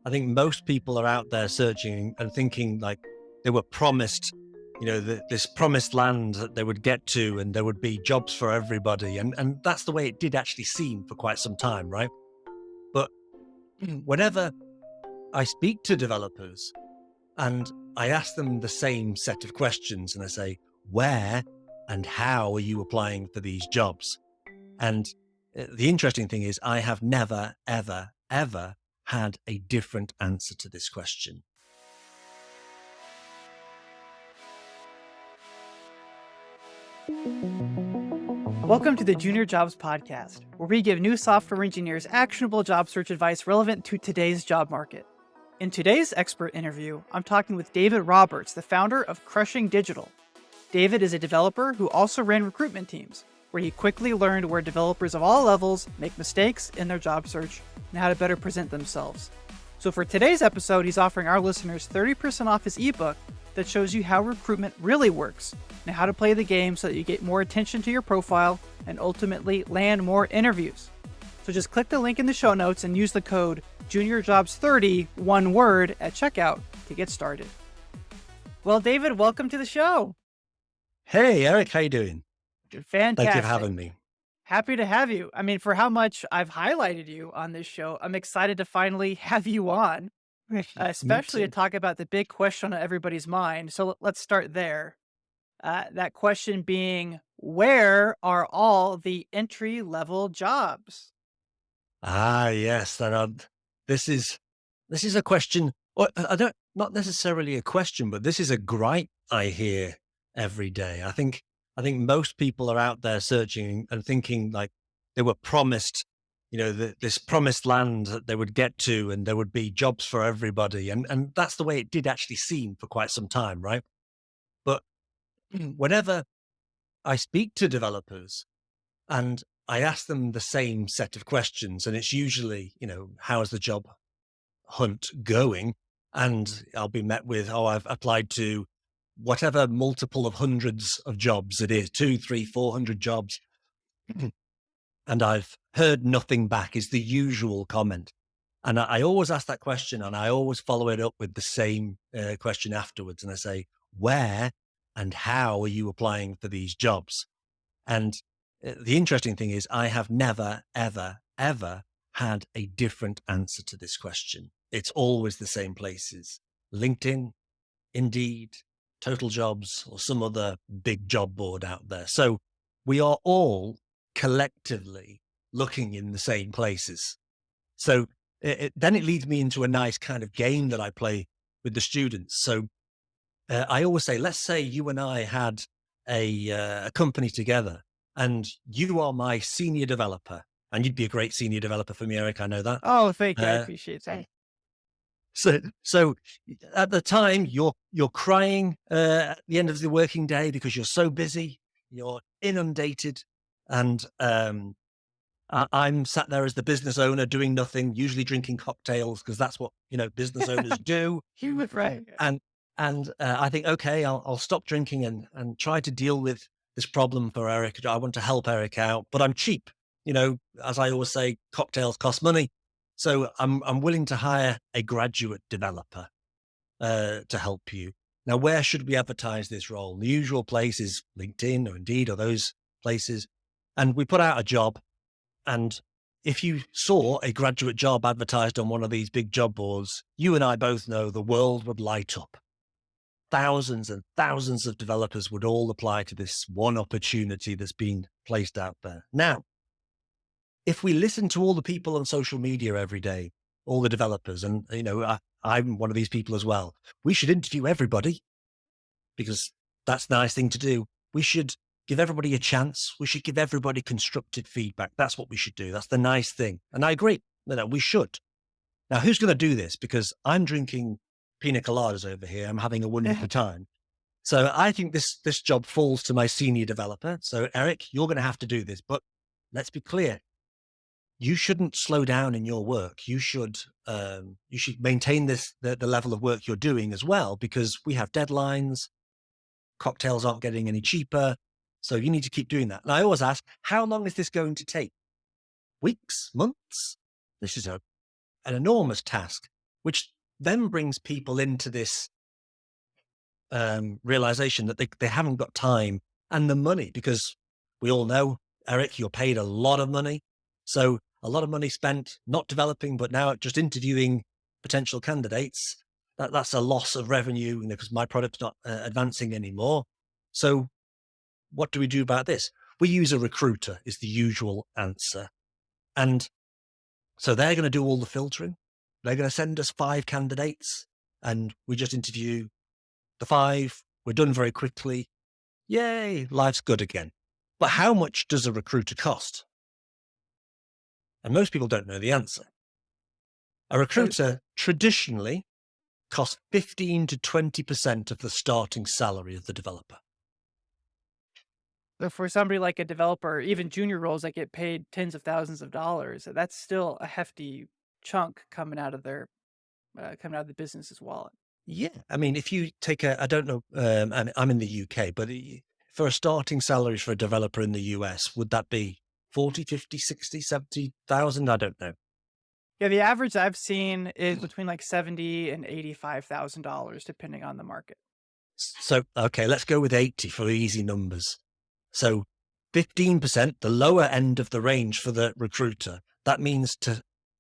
I think most people are out there searching and thinking like they were promised, this promised land that they would get to and there would be jobs for everybody. And that's the way it did actually seem for quite some time, right? But whenever I speak to developers and I ask them the same set of questions and I say, where and how are you applying for these jobs? And the interesting thing is I have never, ever, ever had a different answer to this question. Welcome to the Junior Jobs Podcast, where we give new software engineers actionable job search advice relevant to today's job market. In today's expert interview, I'm talking with David Roberts, the founder of Crushing Digital. David is a developer who also ran recruitment teams, where he quickly learned where developers of all levels make mistakes in their job search and how to better present themselves. So for today's episode, he's offering our listeners 30% off his ebook that shows you how recruitment really works and how to play the game so that you get more attention to your profile and ultimately land more interviews. So just click the link in the show notes and use the code JuniorJobs30, one word, at checkout to get started. Well, David, welcome to the show. Hey, Eric, how you doing? Fantastic. Thank you for having me. Happy to have you. I mean, for how much I've highlighted you on this show, I'm excited to finally have you on, especially to talk about the big question on everybody's mind. So let's start there. That question being, where are all the entry-level jobs? Yes. This is a question, or not necessarily a question, but this is a gripe I hear every day. I think most people are out there searching and thinking like they were promised, this promised land that they would get to and there would be jobs for everybody. And that's the way it did actually seem for quite some time, right? But whenever I speak to developers and I ask them the same set of questions, and it's usually, how is the job hunt going? And I'll be met with, I've applied to whatever multiple of hundreds of jobs it is, 200, 300, 400 jobs. And I've heard nothing back is the usual comment. And I always ask that question and I always follow it up with the same question afterwards. And I say, where and how are you applying for these jobs? And the interesting thing is I have never, ever, ever had a different answer to this question. It's always the same places: LinkedIn, Indeed, Total Jobs, or some other big job board out there. So we are all collectively looking in the same places. So then it leads me into a nice kind of game that I play with the students. So I always say, let's say you and I had a company together and you are my senior developer, and you'd be a great senior developer for me, Eric. I know that. Oh, thank you. I appreciate that. So at the time you're crying at the end of the working day because you're so busy, you're inundated, and I'm sat there as the business owner doing nothing, usually drinking cocktails because that's what business owners do. You were right. And I think, okay, I'll stop drinking and try to deal with this problem for Eric. I want to help Eric out, but I'm cheap. As I always say, cocktails cost money. So I'm willing to hire a graduate developer to help you. Now, where should we advertise this role? The usual place is LinkedIn or Indeed or those places. And we put out a job. And if you saw a graduate job advertised on one of these big job boards, you and I both know the world would light up. Thousands and thousands of developers would all apply to this one opportunity that's been placed out there. Now, if we listen to all the people on social media every day, all the developers, and I'm one of these people as well, we should interview everybody because that's the nice thing to do. We should give everybody a chance. We should give everybody constructive feedback. That's what we should do. That's the nice thing. And I agree that we should. Now, who's going to do this? Because I'm drinking pina coladas over here. I'm having a wonderful time. So I think this job falls to my senior developer. So Eric, you're going to have to do this, but let's be clear. You shouldn't slow down in your work. You should maintain the level of work you're doing as well, because we have deadlines. Cocktails aren't getting any cheaper. So you need to keep doing that. And I always ask, how long is this going to take? Weeks, months? This is an enormous task. which then brings people into this realization that they haven't got time and the money, because we all know, Eric, you're paid a lot of money. So a lot of money spent not developing, but now just interviewing potential candidates. That's a loss of revenue, because my product's not advancing anymore. So what do we do about this? We use a recruiter is the usual answer. And so they're going to do all the filtering. They're going to send us 5 candidates and we just interview the 5. We're done very quickly. Yay, life's good again. But how much does a recruiter cost? And most people don't know the answer. A recruiter traditionally costs 15 to 20% of the starting salary of the developer. But for somebody like a developer, even junior roles that get paid tens of thousands of dollars, that's still a hefty chunk coming out of their coming out of the business's wallet. Yeah. I mean, if you take I don't know, I'm in the UK, but for a starting salary for a developer in the US, would that be 40, 50, 60, 70,000? I don't know. Yeah, the average I've seen is between like $70,000 and $85,000, depending on the market. So, okay, let's go with 80 for easy numbers. So 15%, the lower end of the range for the recruiter, that means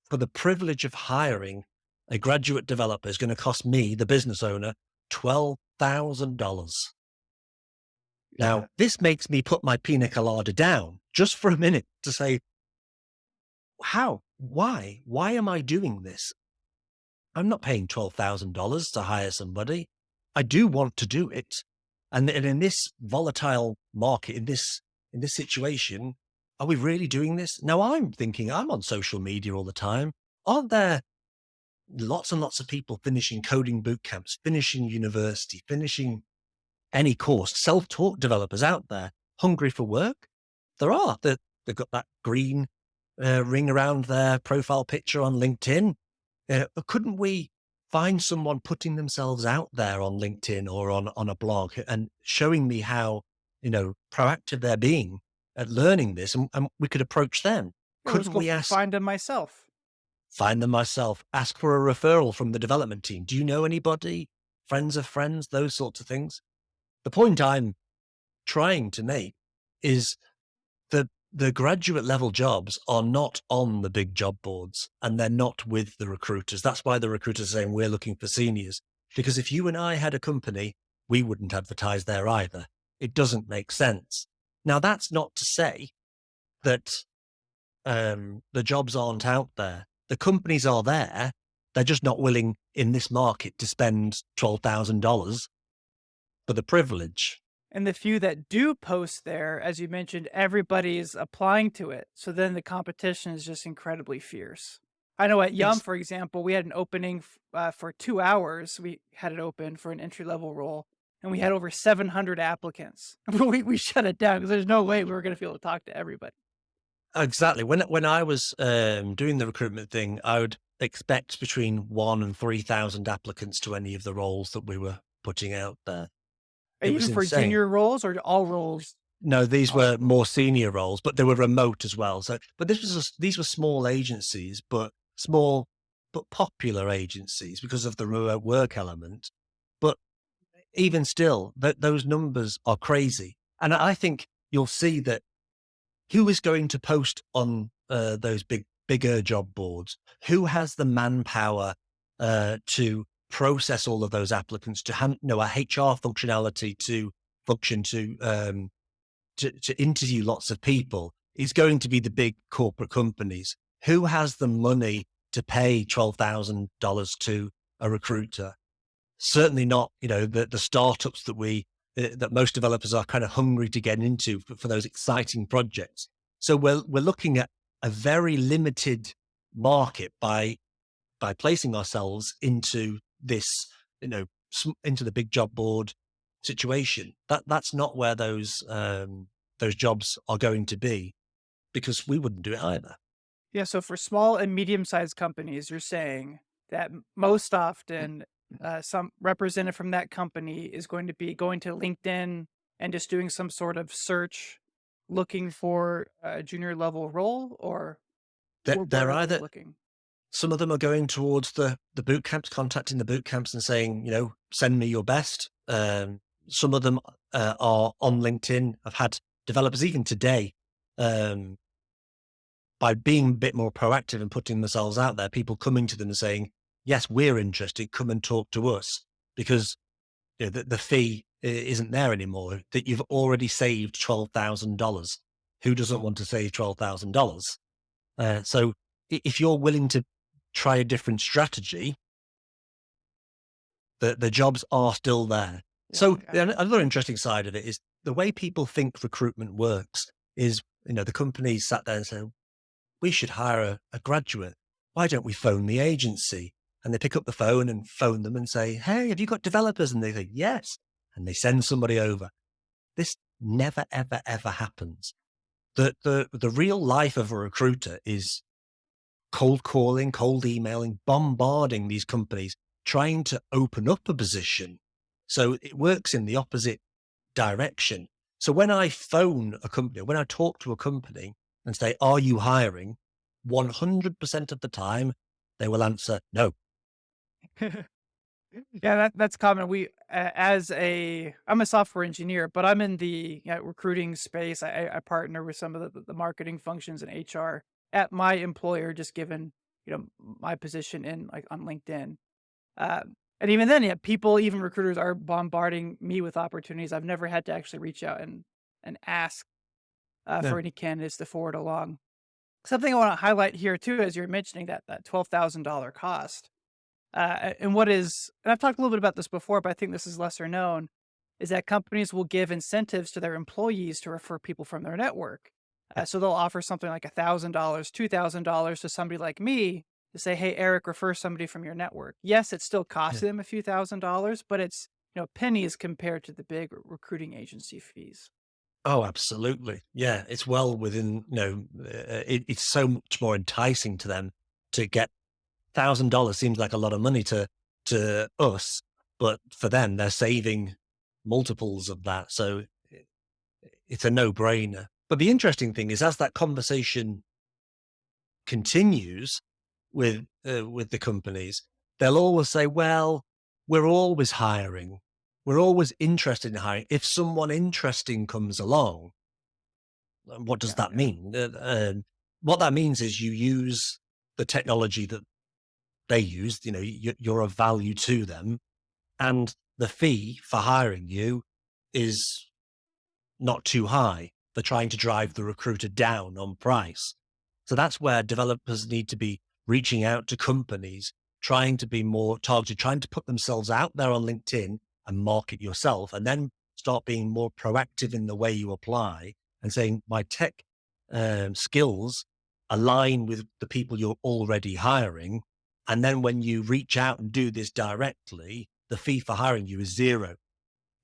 for the privilege of hiring a graduate developer is going to cost me, the business owner, $12,000. Now, this makes me put my pina colada down just for a minute to say, how? Why? Why am I doing this? I'm not paying $12,000 to hire somebody. I do want to do it. And in this volatile market, in this situation, are we really doing this? Now, I'm thinking I'm on social media all the time. Aren't there lots and lots of people finishing coding boot camps, finishing university, finishing any course, self-taught developers out there hungry for work? There are. They've got that green ring around their profile picture on LinkedIn. Couldn't we find someone putting themselves out there on LinkedIn or on a blog and showing me how, proactive they're being at learning this, and we could approach them? Couldn't we find them myself? Find them myself, ask for a referral from the development team. Do you know anybody? Friends of friends, those sorts of things. The point I'm trying to make is that the graduate level jobs are not on the big job boards and they're not with the recruiters. That's why the recruiters are saying we're looking for seniors, because if you and I had a company, we wouldn't advertise there either. It doesn't make sense. Now, that's not to say that the jobs aren't out there. The companies are there. They're just not willing in this market to spend $12,000 for the privilege. And the few that do post there, as you mentioned, everybody's applying to it. So then the competition is just incredibly fierce. I know at Yum, for example, we had an opening for 2 hours. We had it open for an entry-level role, and we had over 700 applicants. We shut it down because there's no way we were going to be able to talk to everybody. Exactly. When I was doing the recruitment thing, I would expect between 1,000 and 3,000 applicants to any of the roles that we were putting out there. Even for junior roles or all roles? No, these were more senior roles, but they were remote as well. So, but these were small agencies, but popular agencies because of the remote work element. But even still, those numbers are crazy. And I think you'll see that who is going to post on those bigger job boards? Who has the manpower to process all of those applicants, to a HR functionality to function to interview lots of people? Is going to be the big corporate companies. Who has the money to pay $12,000 to a recruiter? Certainly not, the startups that most developers are kind of hungry to get into for those exciting projects. So we're looking at a very limited market by placing ourselves into this, into the big job board situation. That's not where those jobs are going to be, because we wouldn't do it either. Yeah. So for small and medium-sized companies, you're saying that most often some representative from that company is going to be going to LinkedIn and just doing some sort of search, looking for a junior level role, or They're either looking. Some of them are going towards the boot camps, contacting the boot camps and saying, send me your best. Some of them are on LinkedIn. I've had developers even today, um, by being a bit more proactive and putting themselves out there, people coming to them and saying, yes, we're interested, come and talk to us, because the fee isn't there anymore, that you've already saved $12,000. Who doesn't want to save $12,000? So if you're willing to try a different strategy, the jobs are still there. Yeah, So yeah. another interesting side of it is the way people think recruitment works is, the companies sat there and said, we should hire a graduate. Why don't we phone the agency? And they pick up the phone and phone them and say, hey, have you got developers? And they say, yes. And they send somebody over. This never, ever, ever happens. The real life of a recruiter is cold calling, cold emailing, bombarding these companies, trying to open up a position. So it works in the opposite direction. So when I phone a company, when I talk to a company and say, are you hiring? 100% of the time, they will answer no. Yeah, that's common. I'm a software engineer, but I'm in the recruiting space. I partner with some of the marketing functions and HR at my employer, just given my position in like on LinkedIn. Uh, and even then, yeah, people, even recruiters, are bombarding me with opportunities. I've never had to actually reach out and ask No. for any candidates to forward along. Something I want to highlight here too, as you're mentioning that $12,000 cost. And I've talked a little bit about this before, but I think this is lesser known, is that companies will give incentives to their employees to refer people from their network. So they'll offer something like $1,000, $2,000 to somebody like me to say, hey, Eric, refer somebody from your network. Yes, it still costs them a few $1,000s, but it's, pennies compared to the big recruiting agency fees. Oh, absolutely. Yeah, it's well within, it's so much more enticing to them to get $1,000 seems like a lot of money to us, but for them, they're saving multiples of that. So it's a no-brainer. But the interesting thing is, as that conversation continues with the companies, they'll always say, "Well, we're always hiring. We're always interested in hiring. If someone interesting comes along." What does Yeah, that yeah. mean? What that means is you use the technology that they use. You're of value to them, and the fee for hiring you is not too high. They're trying to drive the recruiter down on price. So that's where developers need to be reaching out to companies, trying to be more targeted, trying to put themselves out there on LinkedIn and market yourself, and then start being more proactive in the way you apply and saying, my tech skills align with the people you're already hiring. And then when you reach out and do this directly, the fee for hiring you is zero.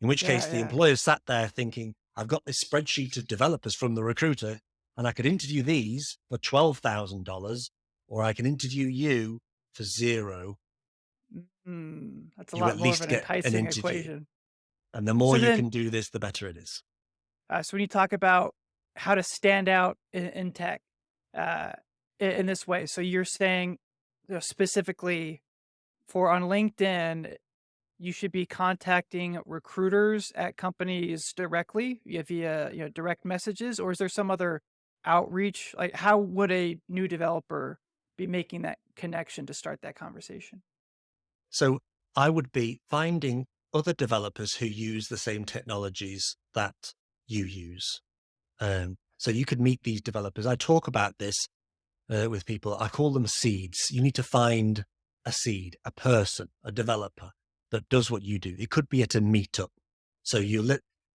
In which Yeah, case the yeah. employer sat there thinking, I've got this spreadsheet of developers from the recruiter and I could interview these for $12,000 or I can interview you for zero. That's a You lot at more of least an get an enticing interview. equation. And the more So you then, can do this, the better it is. so when you talk about how to stand out in tech, uh, in this way, so you're saying, specifically for on LinkedIn, you should be contacting recruiters at companies directly via direct messages, or is there some other outreach? Like, how would a new developer be making that connection to start that conversation? So I would be finding other developers who use the same technologies that you use. So you could meet these developers. I talk about this with people. I call them seeds. You need to find a seed, a person, a developer that does what you do. It could be at a meetup. So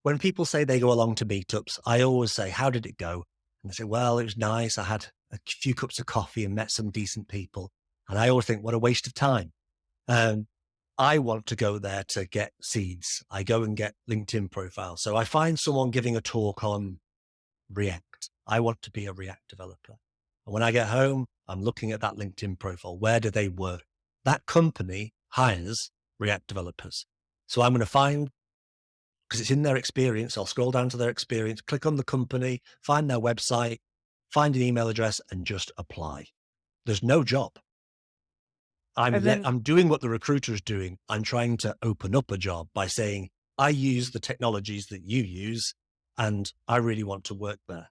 when people say they go along to meetups, I always say, how did it go? And they say, well, it was nice. I had a few cups of coffee and met some decent people. And I always think, what a waste of time. Um, I want to go there to get seeds. I go and get LinkedIn profiles. So I find someone giving a talk on React. I want to be a React developer. And when I get home, I'm looking at that LinkedIn profile. Where do they work? That company hires React developers. So I'm going to find, because it's in their experience, I'll scroll down to their experience, click on the company, find their website, find an email address, and just apply. There's no job. And then, I'm doing what the recruiter is doing. I'm trying to open up a job by saying, I use the technologies that you use, and I really want to work there.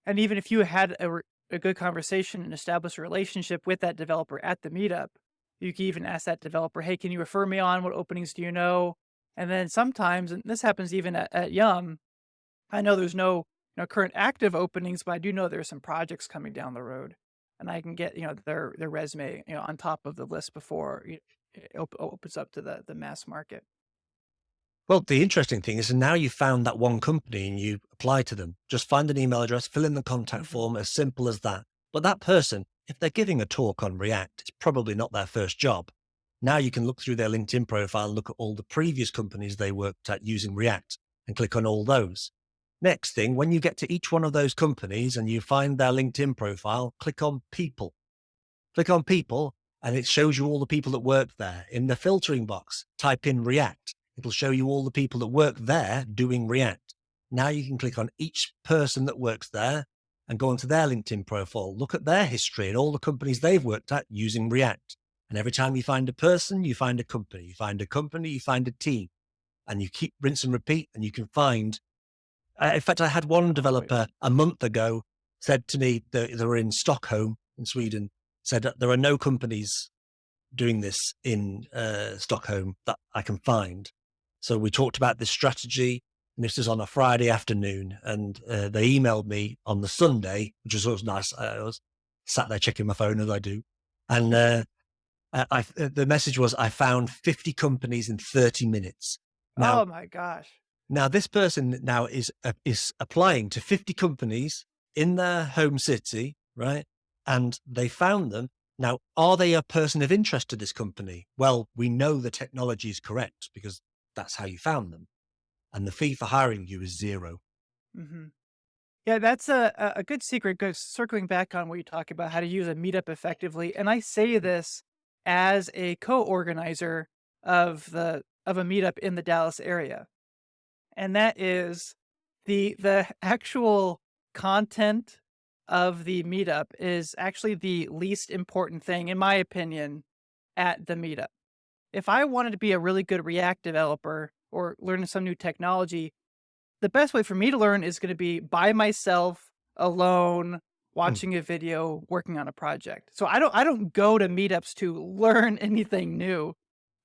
and even if you had a good conversation and establish a relationship with that developer at the meetup, you can even ask that developer, "Hey, can you refer me on? What openings do you know?" And then sometimes, and this happens even at Yum, I know there's no, current active openings, but I do know there's some projects coming down the road, and I can get, their resume, on top of the list before it opens up to the mass market. Well, the interesting thing is, now you've found that one company and you apply to them. Just find an email address, fill in the contact Mhm. form, as simple as that. But that person, if they're giving a talk on React, it's probably not their first job. Now you can look through their LinkedIn profile and look at all the previous companies they worked at using React and click on all those. Next thing, when you get to each one of those companies and you find their LinkedIn profile, click on people. Click on people and it shows you all the people that work there. In the filtering box, type in React. It'll show you all the people that work there doing React. Now you can click on each person that works there and go onto their LinkedIn profile, look at their history and all the companies they've worked at using React. And every time you find a person, you find a company, you find a company, you find a team, and you keep rinse and repeat, and you can find. In fact, I had one Oh, yeah. developer a month ago said to me that they were in Stockholm in Sweden, said that there are no companies doing this in Stockholm that I can find. So we talked about this strategy, and this was on a Friday afternoon, and they emailed me on the Sunday, which was always nice. I was sat there checking my phone as I do, and the message was, "I found 50 companies in 30 minutes." Now, Oh my gosh. this person now is applying to 50 companies in their home city, right? And they found them. Now, are they a person of interest to this company? Well, we know the technology is correct because that's how you found them. And the fee for hiring you is zero. Hmm. Yeah, that's a good secret. Goes circling back on what you talk about how to use a meetup effectively, and I say this as a co-organizer of a meetup in the Dallas area, and that is the actual content of the meetup is actually the least important thing, in my opinion, at the meetup. If I wanted to be a really good React developer or learn some new technology, the best way for me to learn is gonna be by myself, alone, Mm. watching a video, working on a project. So I don't go to meetups to learn anything new.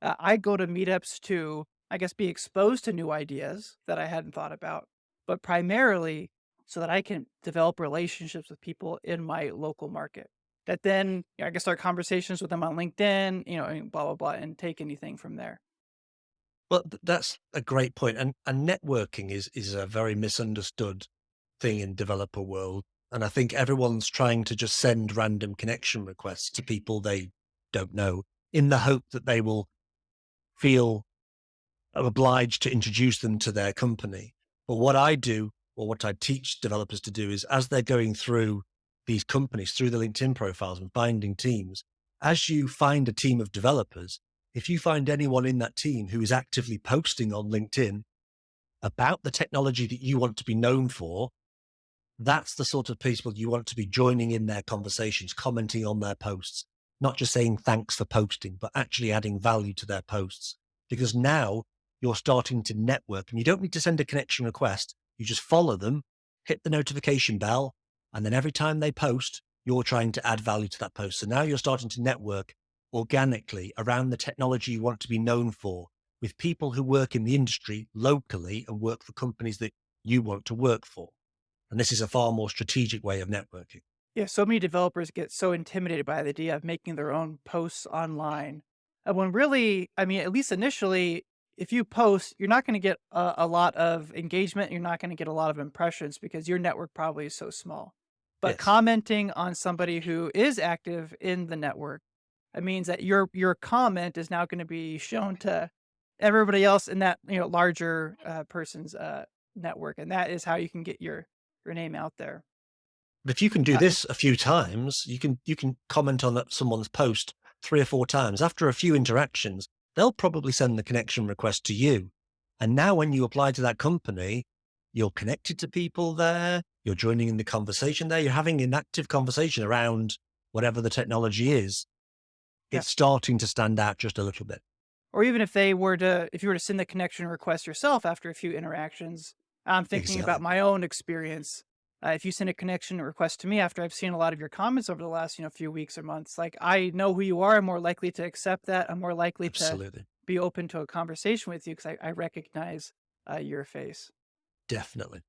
I go to meetups to, I guess, be exposed to new ideas that I hadn't thought about, but primarily so that I can develop relationships with people in my local market. That then, I can start conversations with them on LinkedIn, and blah, blah, blah, and take anything from there. Well, that's a great point. And networking is a very misunderstood thing in developer world. And I think everyone's trying to just send random connection requests to people they don't know in the hope that they will feel obliged to introduce them to their company. But what I do, or what I teach developers to do, is as they're going through these companies, through the LinkedIn profiles and finding teams, as you find a team of developers, if you find anyone in that team who is actively posting on LinkedIn about the technology that you want to be known for, that's the sort of people you want to be joining in their conversations, commenting on their posts, not just saying thanks for posting, but actually adding value to their posts. Because now you're starting to network and you don't need to send a connection request. You just follow them, hit the notification bell, and then every time they post, you're trying to add value to that post. So now you're starting to network organically around the technology you want to be known for with people who work in the industry locally and work for companies that you want to work for. And this is a far more strategic way of networking. Yeah, so many developers get so intimidated by the idea of making their own posts online. And when really, I mean, at least initially, if you post, you're not going to get a lot of engagement. You're not going to get a lot of impressions because your network probably is so small. But Yes. commenting on somebody who is active in the network, it means that your comment is now going to be shown to everybody else in that larger person's network, and that is how you can get your name out there. But if you can do Uh, this a few times, you can comment on that someone's post 3 or 4 times. After a few interactions, they'll probably send the connection request to you. And now when you apply to that company, you're connected to people there, you're joining in the conversation there, you're having an active conversation around whatever the technology is. Yeah. it's starting to stand out just a little bit. Or even if you were to send the connection request yourself after a few interactions, I'm thinking about Exactly. my own experience. If you send a connection request to me after I've seen a lot of your comments over the last, few weeks or months, like I know who you are. I'm more likely to accept that. I'm more likely to Absolutely. be open to a conversation with you because I recognize your face. Definitely.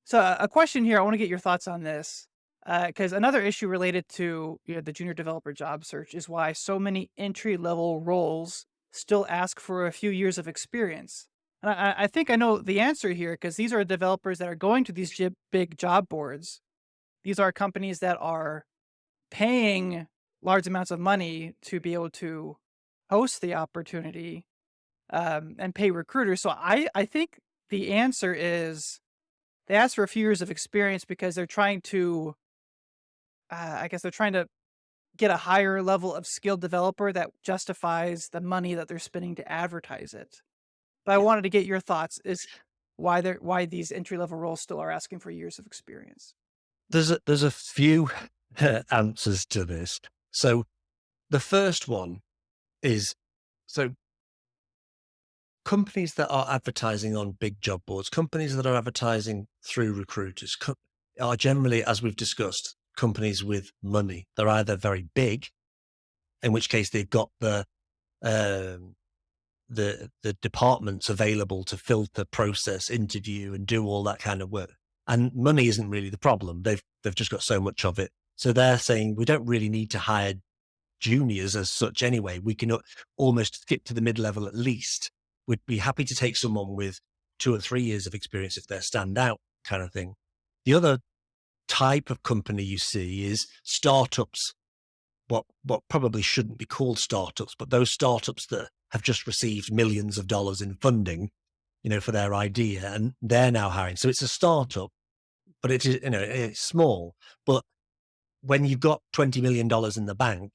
So a question here, I want to get your thoughts on this. Because another issue related to the junior developer job search is why so many entry level roles still ask for a few years of experience. And I think I know the answer here because these are developers that are going to these big job boards. These are companies that are paying large amounts of money to be able to host the opportunity and pay recruiters. So I think the answer is they ask for a few years of experience because they're trying to, I guess they're trying to get a higher level of skilled developer that justifies the money that they're spending to advertise it. But I Yeah. wanted to get your thoughts is why these entry level roles still are asking for years of experience. There's a few answers to this. So the first one is, so companies that are advertising on big job boards, companies that are advertising through recruiters are generally, as we've discussed, companies with money. They're either very big, in which case they've got um, the departments available to filter, process, interview, and do all that kind of work. And money isn't really the problem. They've just got so much of it. So they're saying we don't really need to hire juniors as such anyway. We can almost skip to the mid level at least. We'd be happy to take someone with 2 or 3 years of experience if they're standout kind of thing. The other type of company you see is startups, what probably shouldn't be called startups, but those startups that have just received millions of dollars in funding, for their idea, and they're now hiring. So it's a startup, but it is, it's small. But when you've got $20 million in the bank,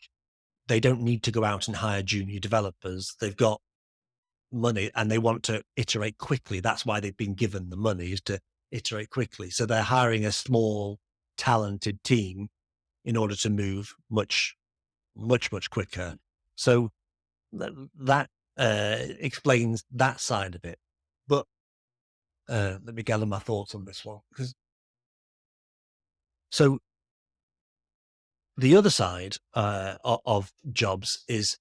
they don't need to go out and hire junior developers. They've got money and they want to iterate quickly. That's why they've been given the money, is to iterate quickly. So they're hiring a small, talented team in order to move much, much, much quicker. So that explains that side of it. But let me gather my thoughts on this one. So the other side of jobs is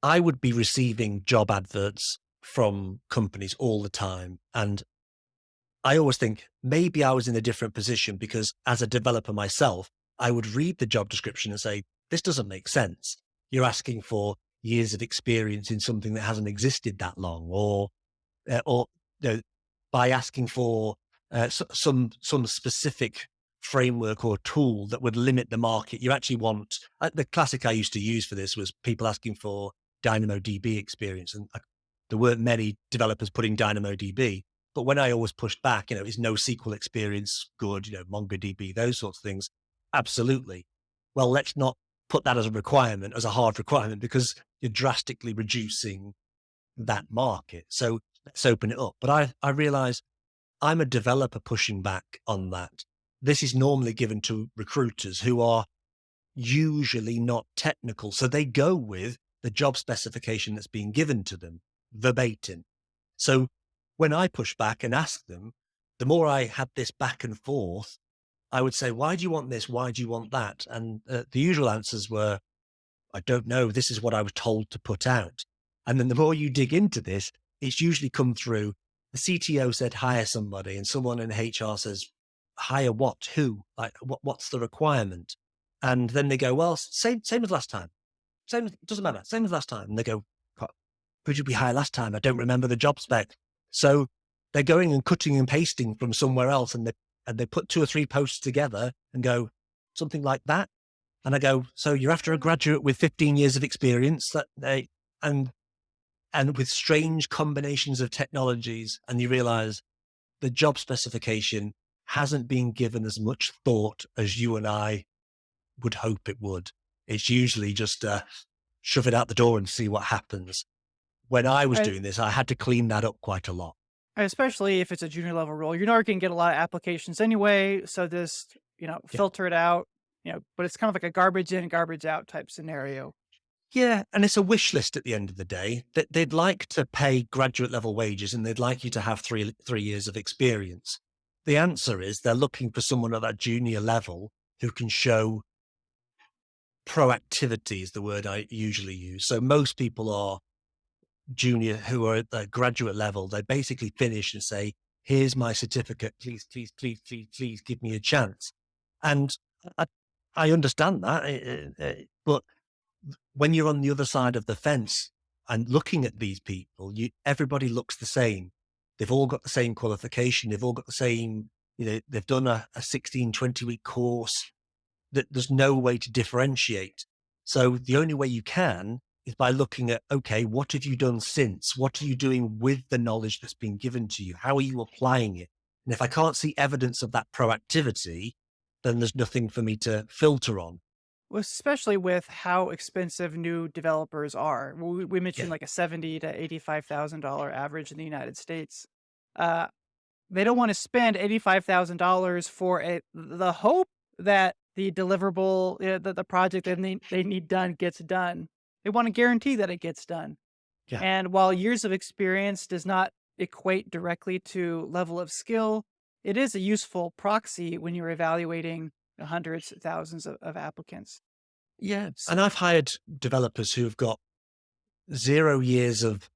I would be receiving job adverts from companies all the time. And I always think maybe I was in a different position because as a developer myself, I would read the job description and say, this doesn't make sense. You're asking for years of experience in something that hasn't existed that long, or by asking for some specific framework or tool that would limit the market. You actually want the classic I used to use for this was people asking for DynamoDB experience, and there weren't many developers putting DynamoDB. But when I always pushed back, is NoSQL experience good? MongoDB, those sorts of things, absolutely. Well, let's not put that as a requirement, as a hard requirement, because you're drastically reducing that market. So let's open it up. But I realize I'm a developer pushing back on that. This is normally given to recruiters who are usually not technical. So they go with the job specification that's being given to them verbatim. So when I push back and ask them, the more I had this back and forth, I would say, why do you want this? Why do you want that? And the usual answers were, I don't know. This is what I was told to put out. And then the more you dig into this, it's usually come through. The CTO said, hire somebody, and someone in HR says, hire what? Who? Like, what's the requirement? And then they go, well, same as last time. Same, doesn't matter. Same as last time. And they go, who did we hire last time? I don't remember the job spec. So they're going and cutting and pasting from somewhere else, and they put 2 or 3 posts together and go, something like that. And I go, so you're after a graduate with 15 years of experience and with strange combinations of technologies. And you realize the job specification hasn't been given as much thought as you and I would hope it would. It's usually just shove it out the door and see what happens. When I was I, doing this, I had to clean that up quite a lot. Especially if it's a junior level role, you're not going to get a lot of applications anyway. So just, Yeah. filter it out, but it's kind of like a garbage in, garbage out type scenario. Yeah, and it's a wish list at the end of the day. That they'd like to pay graduate level wages and they'd like you to have three years of experience. The answer is they're looking for someone at that junior level who can show proactivity is the word I usually use. So most people are junior who are at the graduate level. They basically finish and say, "Here's my certificate. Please, please, please, please, please give me a chance." And I, I understand that, but when you're on the other side of the fence and looking at these people, everybody looks the same. They've all got the same qualification. They've all got the same, they've done a 16, 20-week course. That there's no way to differentiate. So the only way you can is by looking at, okay, what have you done since? What are you doing with the knowledge that's been given to you? How are you applying it? And if I can't see evidence of that proactivity, then there's nothing for me to filter on. Well, especially with how expensive new developers are. We Yeah. mentioned like a $70 to $85,000 average in the United States. Uh, they don't want to spend $85,000 for the hope that the deliverable, the project that they need done gets done. They want to guarantee that it gets done. Yeah. And while years of experience does not equate directly to level of skill, it is a useful proxy when you're evaluating hundreds, thousands of applicants. Yeah. And I've hired developers who've got 0 years of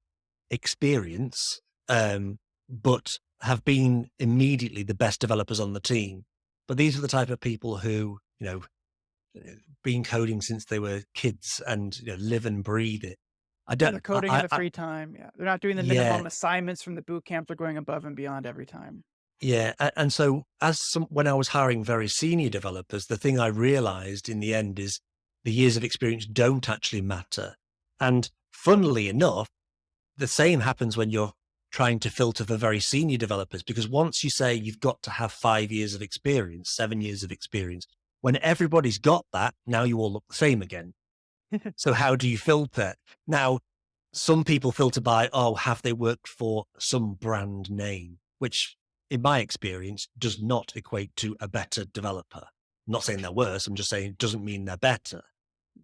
experience, but have been immediately the best developers on the team. But these are the type of people who, been coding since they were kids and live and breathe it. I Yeah, don't, they're coding in the free time. Yeah, they're not doing the yeah, minimum assignments from the boot camp. They're going above and beyond every time. yeah. And so when I was hiring very senior developers, the thing I realized in the end is the years of experience don't actually matter. And funnily enough, the same happens when you're trying to filter for very senior developers, because once you say you've got to have 5 years of experience, 7 years of experience, when everybody's got that, now you all look the same again. So how do you filter? Now, some people filter by, oh, have they worked for some brand name, which in my experience does not equate to a better developer. I'm not saying they're worse. I'm just saying it doesn't mean they're better.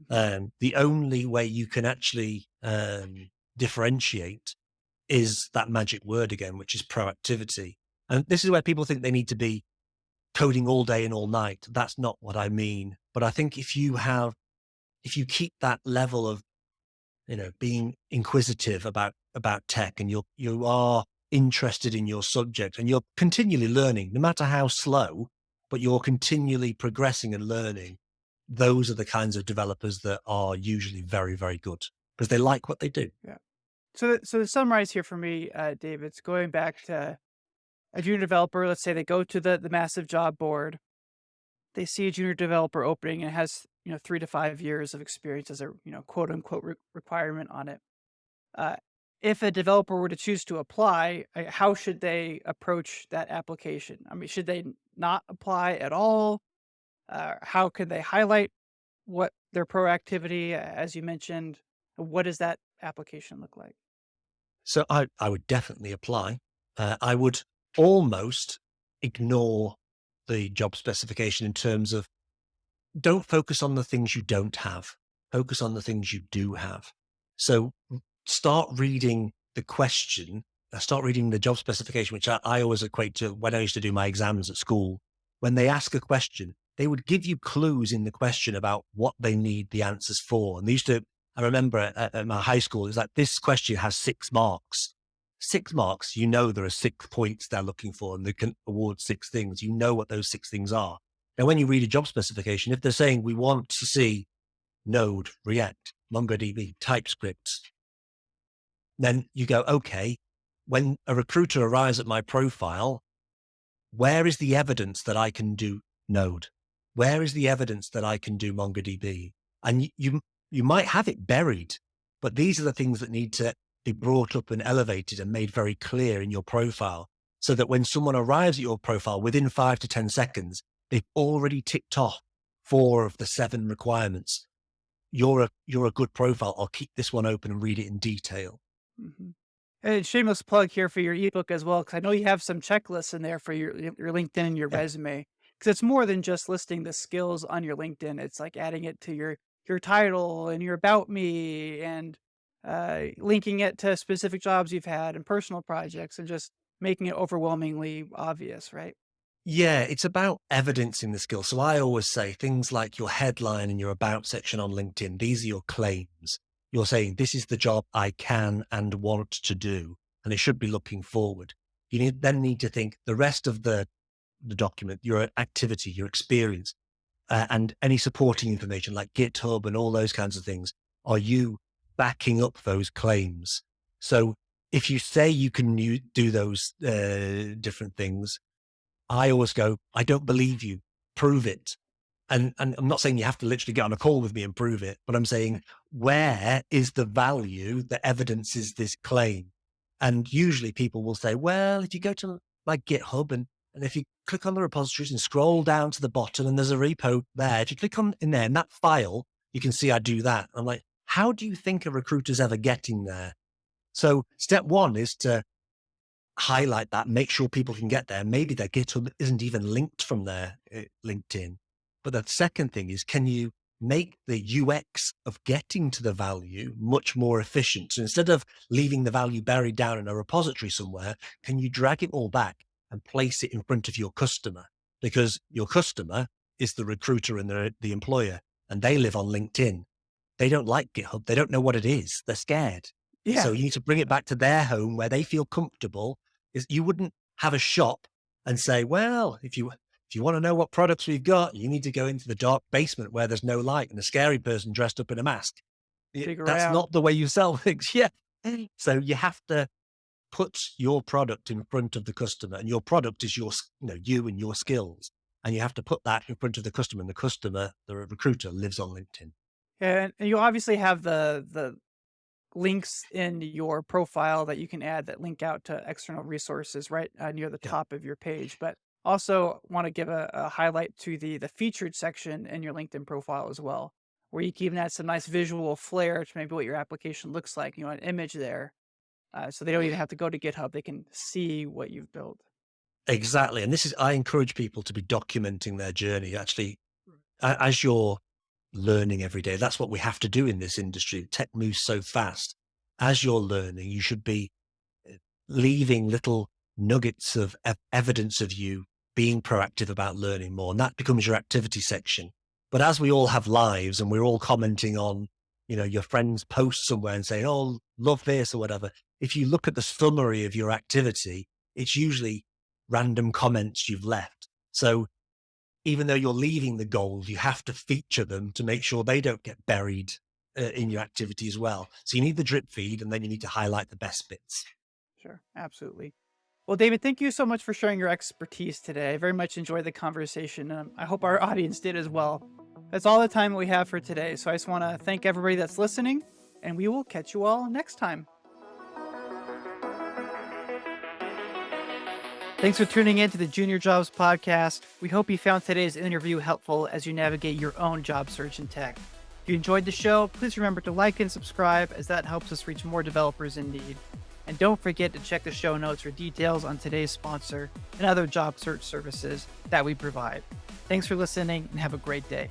The only way you can actually differentiate is that magic word again, which is proactivity. And this is where people think they need to be coding all day and all night. That's not what I mean. But I think if you keep that level of, being inquisitive about tech, and you are interested in your subject and you're continually learning, no matter how slow, but you're continually progressing and learning, those are the kinds of developers that are usually very, very good because they like what they do. Yeah. So to summarize here for me, David, it's going back to a junior developer. Let's say they go to the massive job board. They see a junior developer opening and it has 3 to 5 years of experience as a quote unquote requirement on it. Uh, if a developer were to choose to apply, how should they approach that application? I mean, should they not apply at all? How could they highlight what their proactivity, as you mentioned? What does that application look like? So I would definitely apply. I would almost ignore the job specification in terms of don't focus on the things you don't have, focus on the things you do have. So start reading the question, start reading the job specification, which I always equate to when I used to do my exams at school. When they ask a question, they would give you clues in the question about what they need the answers for. And they used to, I remember at my high school, it's like this question has 6 marks. 6 marks, there are 6 points they're looking for and they can award 6 things. You know what those 6 things are. Now, when you read a job specification, if they're saying we want to see Node, React, MongoDB, TypeScript, then you go, okay, when a recruiter arrives at my profile, where is the evidence that I can do Node? Where is the evidence that I can do MongoDB? And you might have it buried, but these are the things that need to be brought up and elevated and made very clear in your profile so that when someone arrives at your profile within 5 to 10 seconds, they've already ticked off 4 of the 7 requirements. You're a good profile. I'll keep this one open and read it in detail. Hmm. And shameless plug here for your ebook as well, because I know you have some checklists in there for your LinkedIn and your Yeah. resume. Because it's more than just listing the skills on your LinkedIn. It's like adding it to your your title and your about me and linking it to specific jobs you've had and personal projects and just making it overwhelmingly obvious, right? Yeah, it's about evidencing the skill. So I always say things like your headline and your about section on LinkedIn, these are your claims. You're saying, this is the job I can and want to do, and it should be looking forward. Then need to think the rest of the document, your activity, your experience, and any supporting information like GitHub and all those kinds of things. Are you backing up those claims? So if you say you can do those different things, I always go, I don't believe you. Prove it. And I'm not saying you have to literally get on a call with me and prove it, but I'm saying, where is the value that evidences this claim? And usually people will say, well, if you go to my GitHub and if you click on the repositories and scroll down to the bottom and there's a repo there, if you click on in there in that file, you can see I do that. I'm like, how do you think a recruiter's ever getting there? So step one is to highlight that, make sure people can get there. Maybe their GitHub isn't even linked from their LinkedIn. But the second thing is, can you make the UX of getting to the value much more efficient? So instead of leaving the value buried down in a repository somewhere, can you drag it all back and place it in front of your customer? Because your customer is the recruiter and the employer, and they live on LinkedIn. They don't like GitHub. They don't know what it is. They're scared. Yeah. So you need to bring it back to their home where they feel comfortable. Is you wouldn't have a shop and say, well, if you want to know what products we've got, you need to go into the dark basement where there's no light and a scary person dressed up in a mask. Dig That's around. not the way you sell things. Yeah. So you have to put your product in front of the customer, and your product is you and your skills. And you have to put that in front of the customer, and the customer, the recruiter, lives on LinkedIn. And you obviously have the links in your profile that you can add that link out to external resources right near the Yeah. top of your page. But also want to give a highlight to the featured section in your LinkedIn profile as well, where you can even add some nice visual flair to maybe what your application looks like, an image there. So they don't even have to go to GitHub. They can see what you've built. Exactly. And I encourage people to be documenting their journey. Actually, as you're learning every day, that's what we have to do in this industry. Tech moves so fast. As you're learning, you should be leaving little nuggets of evidence of you being proactive about learning more. And that becomes your activity section. But as we all have lives and we're all commenting on, your friend's post somewhere and saying, oh, love this or whatever. If you look at the summary of your activity, it's usually random comments you've left. So even though you're leaving the goals, you have to feature them to make sure they don't get buried in your activity as well. So you need the drip feed, and then you need to highlight the best bits. Sure, absolutely. Well, David, thank you so much for sharing your expertise today. I very much enjoyed the conversation. I hope our audience did as well. That's all the time we have for today. So I just want to thank everybody that's listening, and we will catch you all next time. Thanks for tuning in to the Junior Jobs Podcast. We hope you found today's interview helpful as you navigate your own job search in tech. If you enjoyed the show, please remember to like and subscribe, as that helps us reach more developers in need. And don't forget to check the show notes for details on today's sponsor and other job search services that we provide. Thanks for listening and have a great day.